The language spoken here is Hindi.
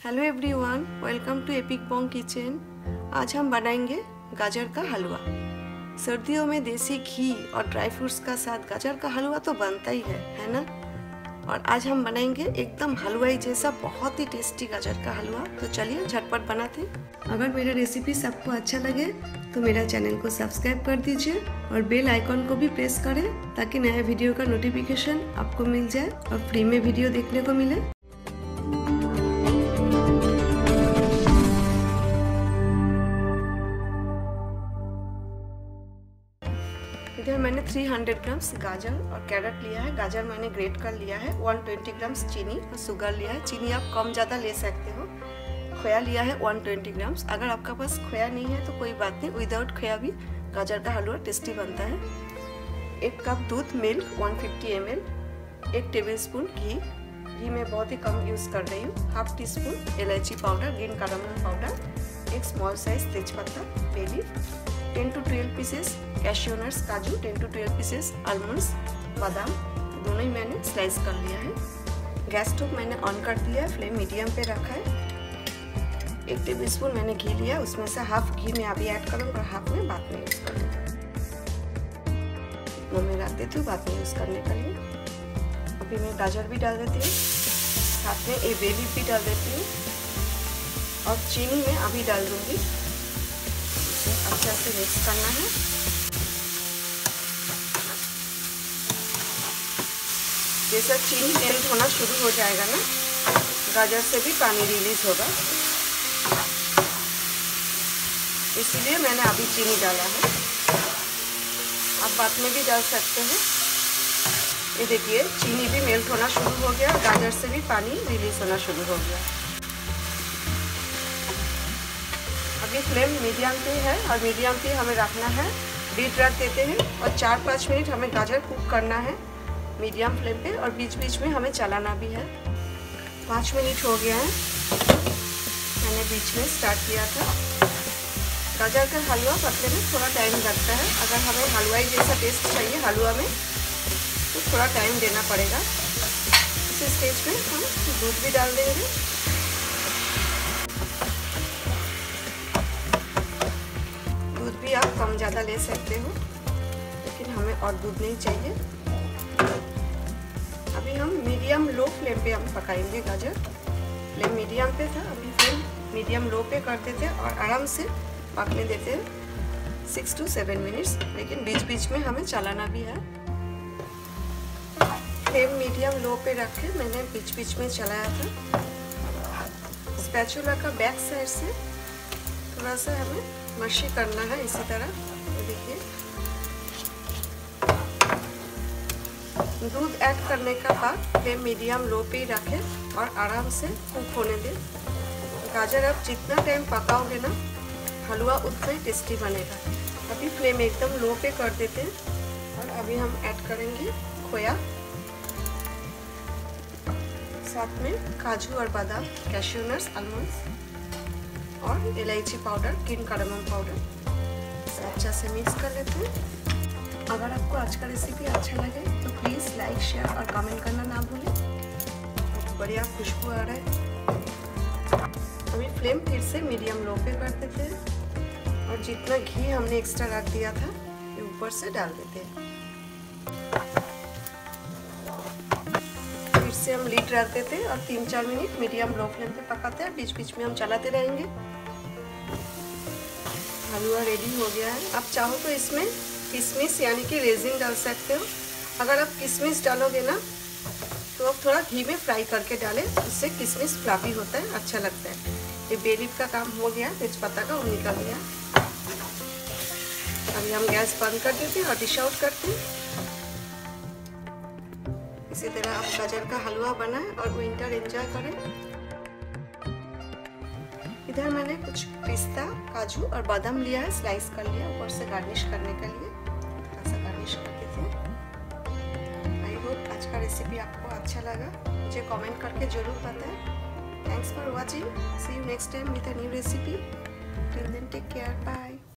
Hello everyone, welcome to Epic Bong Kitchen. आज हम बनाएंगे गाजर का हलवा। सर्दियों में देसी घी और ड्राई फ्रूट्स का साथ गाजर का हलवा तो बनता ही है ना। और आज हम बनाएंगे एकदम हलवाई जैसा बहुत ही टेस्टी गाजर का हलवा। तो चलिए झटपट बनाते हैं। अगर मेरा रेसिपी सबको अच्छा लगे तो मेरा चैनल को सब्सक्राइब कर दीजिए और बेल आइकॉन को भी प्रेस करें ताकि नया वीडियो का नोटिफिकेशन आपको मिल जाए और फ्री में वीडियो देखने को मिले। इधर मैंने 300 ग्राम्स गाजर और कैरेट लिया है। गाजर मैंने ग्रेट कर लिया है। 120 ग्राम्स चीनी और शुगर लिया है। चीनी आप कम ज़्यादा ले सकते हो। खोया लिया है 120 ग्राम्स। अगर आपका पास खोया नहीं है तो कोई बात नहीं, विदाउट खोया भी गाजर का हलवा टेस्टी बनता है। 1 कप दूध, मिल्क 150 ml, 1 टेबलस्पून घी मैं बहुत ही कम यूज़ कर रही हूँ। हाफ टी स्पून इलायची powder, green cardamom powder, 1 small size तेजपत्ता, bay leaf, 10 to 12 pieces cashew nuts काजू, 10 to 12 पीसेस आलमंड्स बादाम, दोनों ही मैंने स्लाइस कर लिया है। गैस स्टोव मैंने ऑन कर दिया है, फ्लेम मीडियम पे रखा है। 1 टेबलस्पून मैंने घी लिया, उसमें से हाफ घी मैं अभी ऐड करूँगा और हाफ में बाद में यूज़ कर लूँगा। मैं रख देती हूँ बाद में यूज़ करने के लिए। अभी मैं गाजर भी डाल देती हूँ, साथ में ये बे लीफ भी डाल देती हूँ और चीनी मैं अभी डाल दूँगी। अच्छे से मिक्स करना है। जैसा चीनी मेल्ट होना शुरू हो जाएगा ना, गाजर से भी पानी रिलीज होगा, इसीलिए मैंने अभी चीनी डाला है। आप बाद में भी डाल सकते हैं। ये देखिए चीनी भी मेल्ट होना शुरू हो गया, गाजर से भी पानी रिलीज होना शुरू हो गया। अभी फ्लेम मीडियम पे है और मीडियम पे हमें रखना है। बीट रख देते हैं और 4-5 मिनट हमें गाजर कुक करना है मीडियम फ्लेम पे और बीच बीच में हमें चलाना भी है। 5 मिनट हो गया है, मैंने बीच में स्टार्ट किया था। गाजर का हलवा पकने में थोड़ा टाइम लगता है। अगर हमें हलवाई जैसा टेस्ट चाहिए हलवा में तो थोड़ा टाइम देना पड़ेगा। इस स्टेज में हम दूध भी डाल देंगे। दूध भी आप कम ज़्यादा ले सकते हो, लेकिन हमें और दूध नहीं चाहिए। अभी हम मीडियम लो फ्लेम पे हम पकाएंगे गाजर। फ्लेम मीडियम पे था, अभी फ्लेम मीडियम लो पे कर देते हैं और आराम से पकने देते हैं 6 to 7 मिनट्स, लेकिन बीच बीच में हमें चलाना भी है। फ्लेम मीडियम लो पे रख के मैंने बीच बीच में चलाया था। स्पैचुला का बैक साइड से थोड़ा सा हमें मशी करना है इसी तरह। देखिए दूध ऐड करने का बाद फ्लेम मीडियम लो पे ही रखें और आराम से कुक होने दें। गाजर आप जितना टाइम पकाओगे ना, हलवा उतना ही टेस्टी बनेगा। अभी फ्लेम एकदम लो पे कर देते हैं और अभी हम ऐड करेंगे खोया, साथ में काजू और बादाम, कैश्यू नट्स, आलमंड्स और इलायची पाउडर, ग्रीन कारडमम पाउडर। इसे अच्छा से मिक्स कर लेते हैं। अगर आपको आज का रेसिपी अच्छा लगे तो प्लीज़ लाइक, शेयर और कमेंट करना ना भूलें। बहुत बढ़िया खुशबू आ रहा है। अभी फ्लेम फिर से मीडियम लो पे कर देते हैं और जितना घी हमने एक्स्ट्रा रख दिया था ये ऊपर से डाल देते हैं। फिर से हम लीड रख देते हैं और 3-4 मिनट मीडियम लो फ्लेम पे पकाते हैं। बीच बीच में हम चलाते रहेंगे। हलवा रेडी हो गया है। आप चाहो तो इसमें किशमिश यानी कि रेजिन डाल सकते हो। अगर आप किशमिश डालोगे ना तो आप थोड़ा घी में फ्राई करके डालें, उससे किशमिश फ्लफी होता है, अच्छा लगता है। ये बे लीफ का काम हो गया, तेजपत्ता का वो निकल गया। अभी हम गैस बंद कर देते हैं और डिश आउट करते हैं। इसी तरह आप गाजर का हलवा बनाएं और विंटर एंजॉय करें। इधर मैंने कुछ पिस्ता, काजू और बादाम लिया है, स्लाइस कर लिया ऊपर से गार्निश करने के लिए। थोड़ा सा गार्निश कर देते हैं। आई होप आज का रेसिपी आपको अच्छा लगा। मुझे कमेंट करके जरूर बताएं। Thanks for watching. See you next time with a new recipe. Till then take care, bye.